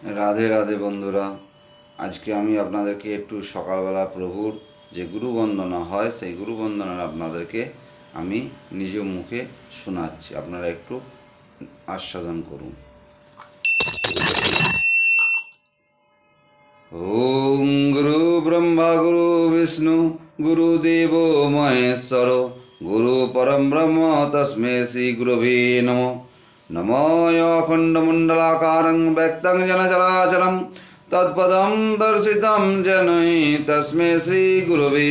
রাধে রাধে বন্ধুরা, আজকে আমি আপনাদেরকে একটু সকালবেলা প্রভুর যে গুরু বন্দনা হয় সেই গুরু বন্দনা আপনাদেরকে আমি নিজ মুখে শোনাচ্ছি। আপনারা একটু আস্বাদন করুন। ওম গুরু ব্রহ্মা গুরু বিষ্ণু গুরুদেব মহেশ্বর গুরু পরম ব্রহ্ম তস্মৈ শ্রী গুরবে নমঃ। নমঃ অখণ্ডমণ্ডলাকারং ব্যক্তং যেন চরাচরং তৎপদং দর্শিतं যেনৈ তস্মৈ শ্রী গুরবে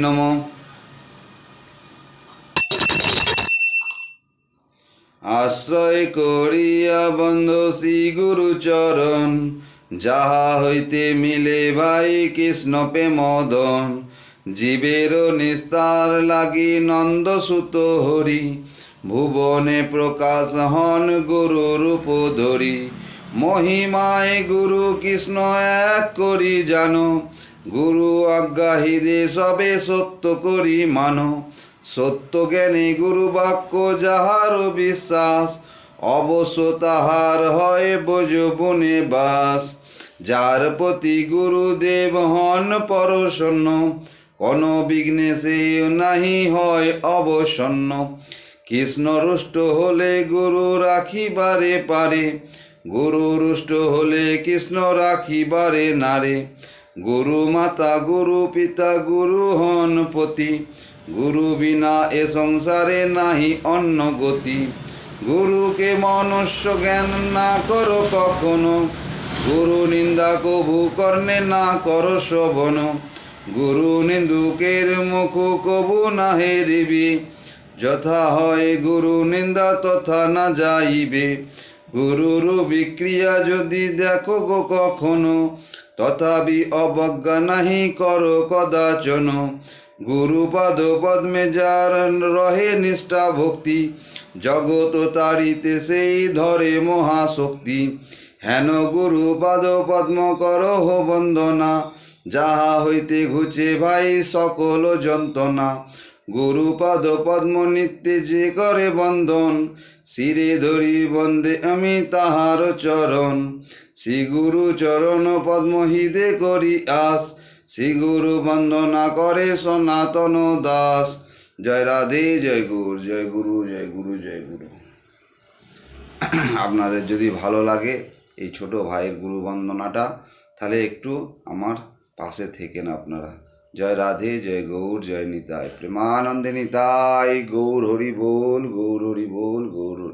নমঃ। আশ্রয় করিয়া বন্ধ শ্রী গুরু চরণ, যাহা হইতে মিলে ভাই কৃষ্ণ প্রেমদন। জীবের নিস্তার লাগি নন্দসুত হরি, ভুবনে প্রকাশ হন গুরু রূপ ধরি। মহিমায় গুরু কৃষ্ণ এক করি জানো, গুরু আজ্ঞা হৃদে সবে সত্য করি মানো। সত্য জ্ঞানী গুরু বাক্য যাহার বিশ্বাস, অবশ্য তাহার হয় ব্রজবনে বাস। যার প্রতি গুরুদেব হন প্রসন্ন, কোন বিঘ্নে সে নাহি হয় অবসন্ন। কৃষ্ণ রুষ্ট হলে গুরু রাখিবারে পারে, গুরু রুষ্ট হলে কৃষ্ণ রাখিবারে নারে। গুরু মাতা গুরু পিতা গুরু হন পতি, গুরু বিনা এ সংসারে নাহি অন্য গতি। গুরুকে মনুষ্য জ্ঞান না করো কখনো, গুরু নিন্দা কভু কর্ণে না করো শোভন। গুরু নিন্দুকের মুখ কভু না হেরিবি, যথা হয় গুরু নিন্দা তথা না যাইবে। গুরুর বিক্রিয়া যদি দেখো গো কখনো, তথাপি অবজ্ঞা নাহি করো কদাচন। গুরু পাদ পদ্মে যার রহে নিষ্ঠা ভক্তি, জগৎ তারিতে সেই ধরে মহাশক্তি। হেন গুরু পাদ পদ্ম করহ বন্দনা, যাহা হইতে ঘুচে ভাই সকল যন্ত্রণা। গুরু পাদ পদ্ম নিত্যে যে করে বন্দন, শিরে ধরি বন্দে আমি তাহার চরণ। শ্রী গুরু চরণ পদ্ম হৃদে করি আস, শ্রী গুরু বন্দনা করে সনাতন দাস। জয় রাধে, জয় গুরু, জয় গুরু, জয় গুরু, জয় গুরু। আপনাদের যদি ভালো লাগে এই ছোট ভাইয়ের গুরু বন্দনাটা, তাহলে একটু আমার পাশে থেকেন আপনারা। জয় রাধে, জয় গৌর, জয় নিতাই, প্রেমানন্দে নিতাই গৌর হরি বল, গৌর হরি বল, গৌর হরি।